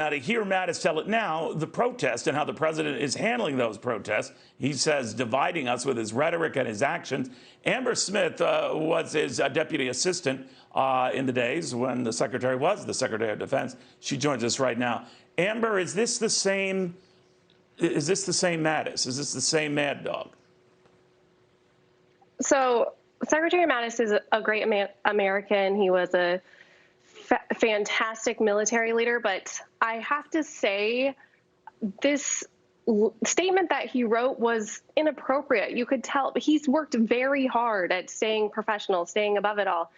To hear Mattis tell it now, the protest and how the president is handling those protests, he says dividing us with his rhetoric and his actions. Amber Smith was his deputy assistant in the days when the secretary was the Secretary of Defense. She joins us right now. Amber, is this the same? Is this the same Mattis? Is this the same Mad Dog? So Secretary Mattis is a great American. He was a fantastic military leader, but I have to say this statement that he wrote was inappropriate. You could tell he's worked very hard at staying professional, staying above it all.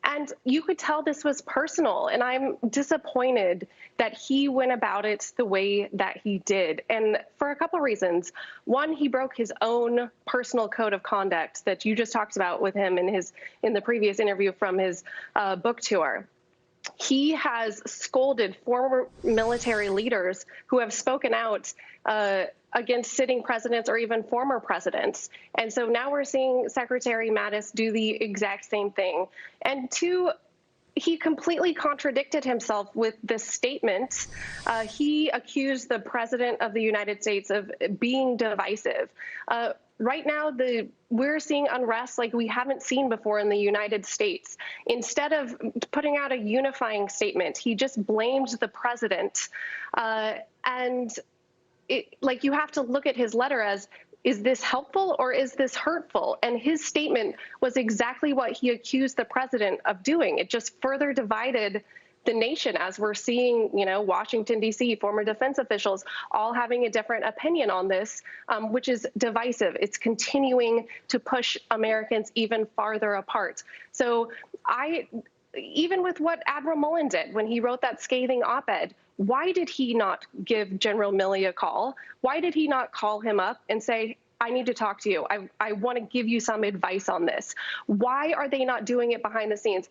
And you could tell this was personal, and I'm disappointed that he went about it the way that he did. And for a couple of reasons. One, he broke his own personal code of conduct that you just talked about with him in the previous interview from his book tour. He has scolded former military leaders who have spoken out against sitting presidents or even former presidents. And so now we're seeing Secretary Mattis do the exact same thing. And two, he completely contradicted himself with this statement. He accused the president of the United States of being divisive. Right now, we're seeing unrest like we haven't seen before in the United States. Instead of putting out a unifying statement, he just blamed the president. You have to look at his letter as, is this helpful or is this hurtful? And his statement was exactly what he accused the president of doing. It just further divided the nation, as we're seeing, Washington, D.C., former defense officials all having a different opinion on this, which is divisive. It's continuing to push Americans even farther apart. So even with what Admiral Mullen did when he wrote that scathing op-ed, why did he not give General Milley a call? Why did he not call him up and say, I need to talk to you. I want to give you some advice on this. Why are they not doing it behind the scenes?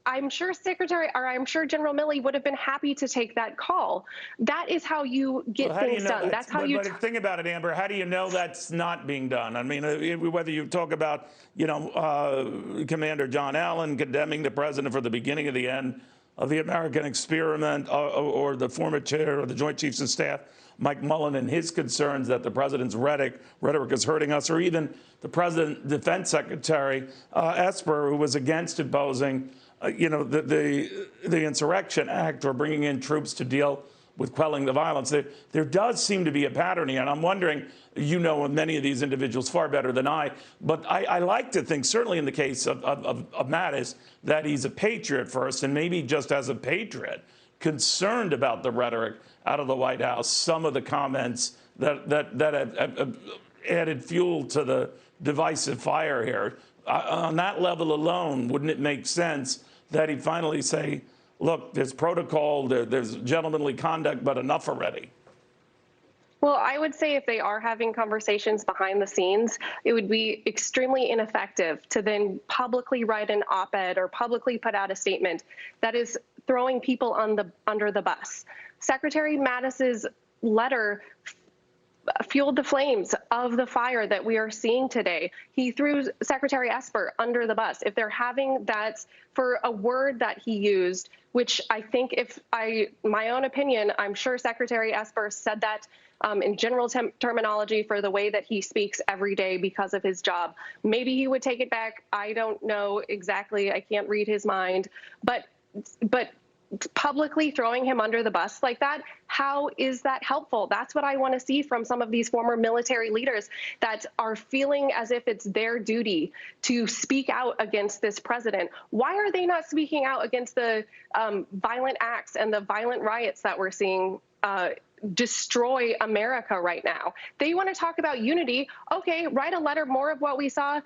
I'm sure General Milley would have been happy to take that call. That is how you get things done. That's how you. But think about it, Amber. How do you know that's not being done? I mean, whether you talk about, Commander John Allen condemning the president for the beginning of the end of the American experiment, or the former chair of the Joint Chiefs of Staff, Mike Mullen, and his concerns that the president's rhetoric is hurting us, or even the president, Defense Secretary Esper, who was against imposing the Insurrection Act or bringing in troops to deal with quelling the violence. There does seem to be a pattern here, and I'm wondering, many of these individuals far better than I, but I like to think, certainly in the case of Mattis, that he's a patriot first, and maybe just as a patriot, concerned about the rhetoric out of the White House, some of the comments that have added fuel to the divisive fire here. On that level alone, wouldn't it make sense that he'd finally say, look, there's protocol, there's gentlemanly conduct, but enough already? Well, I would say if they are having conversations behind the scenes, it would be extremely ineffective to then publicly write an op-ed or publicly put out a statement that is throwing people under the bus. Secretary Mattis's letter fueled the flames of the fire that we are seeing today. He threw Secretary Esper under the bus. If they're having that for a word that he used, which I think, my own opinion, I'm sure Secretary Esper said that in general terminology for the way that he speaks every day because of his job. Maybe he would take it back. I don't know exactly. I can't read his mind. But publicly throwing him under the bus like that, how is that helpful? That's what I want to see from some of these former military leaders that are feeling as if it's their duty to speak out against this president. Why are they not speaking out against the violent acts and the violent riots that we're seeing destroy America right now? They want to talk about unity. Okay, write a letter, more of what we saw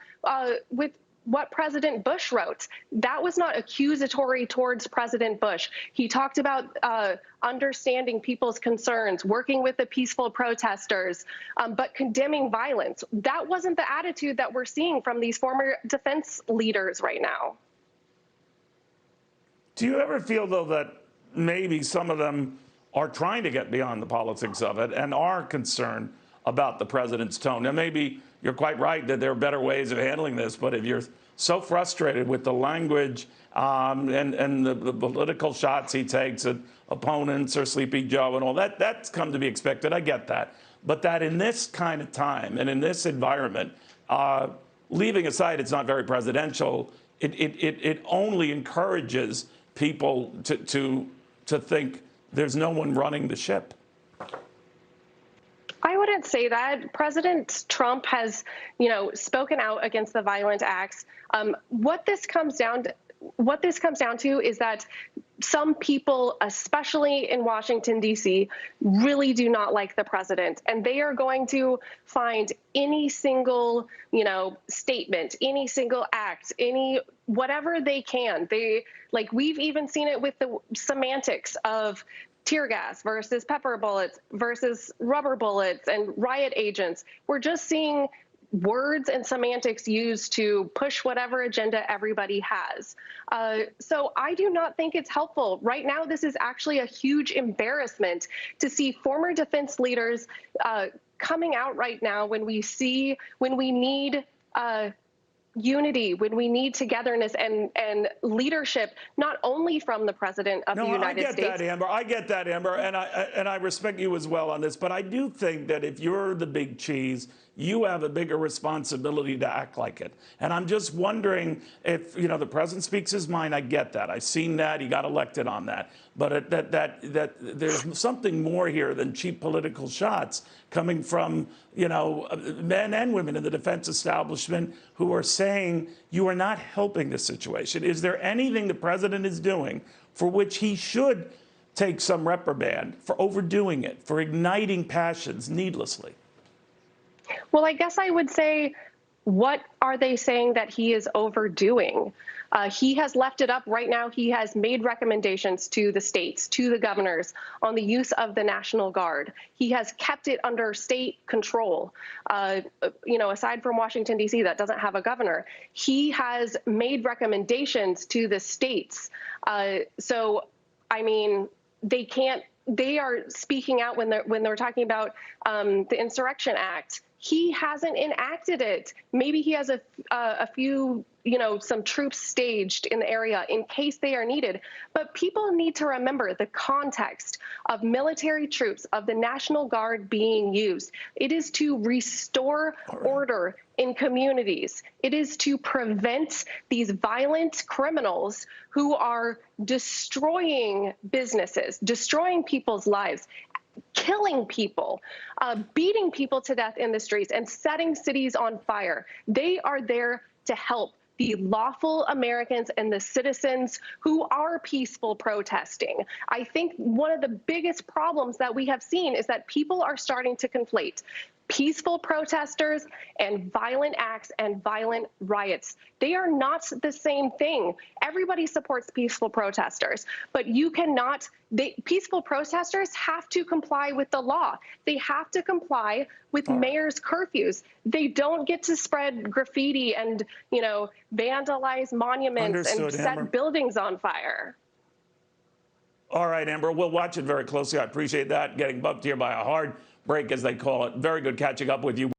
with what President Bush wrote. That was not accusatory towards President Bush. He talked about understanding people's concerns, working with the peaceful protesters, but condemning violence. That wasn't the attitude that we're seeing from these former defense leaders right now. Do you ever feel, though, that maybe some of them are trying to get beyond the politics of it and are concerned about the president's tone? Now, maybe you're quite right that there are better ways of handling this, but if you're so frustrated with the language and the political shots he takes at opponents or Sleepy Joe and all that. That's come to be expected. I get that. But that in this kind of time and in this environment, leaving aside it's not very presidential, it only encourages people to think there's no one running the ship. I wouldn't say that. President Trump has, spoken out against the violent acts. What this comes down to is that some people, especially in Washington, D.C., really do not like the president, and they are going to find any single, statement, any single act, whatever they can. We've even seen it with the semantics of tear gas versus pepper bullets versus rubber bullets and riot agents. We're just seeing words and semantics used to push whatever agenda everybody has. So I do not think it's helpful. Right now, this is actually a huge embarrassment to see former defense leaders coming out right now when we need unity, when we need togetherness and leadership, not only from the president of the United States. I get that, Amber, and I respect you as well on this. But I do think that if you're the big cheese, you have a bigger responsibility to act like it. And I'm just wondering if, the president speaks his mind. I get that. I've seen that. He got elected on that. But that there's something more here than cheap political shots coming from, men and women in the defense establishment who are saying you are not helping the situation. Is there anything the president is doing for which he should take some reprimand for overdoing it, for igniting passions needlessly? Well, I guess I would say, what are they saying that he is overdoing? He has left it up right now. He has made recommendations to the states, to the governors on the use of the National Guard. He has kept it under state control. Aside from Washington, D.C., that doesn't have a governor, he has made recommendations to the states. They are speaking out when they're talking about the Insurrection Act. He hasn't enacted it. Maybe he has a few, some troops staged in the area in case they are needed. But people need to remember the context of military troops, of the National Guard being used. It is to restore order in communities. It is to prevent these violent criminals who are destroying businesses, destroying people's lives, killing people, beating people to death in the streets, and setting cities on fire. They are there to help the lawful Americans and the citizens who are peaceful protesting. I think one of the biggest problems that we have seen is that people are starting to conflate peaceful protesters and violent acts and violent riots. They are not the same thing. Everybody supports peaceful protesters, but peaceful protesters have to comply with the law. They have to comply with mayor's curfews. They don't get to spread graffiti and, vandalize monuments and set buildings on fire. All right, Amber, we'll watch it very closely. I appreciate that. Getting bumped here by a hard break, as they call it. Very good catching up with you.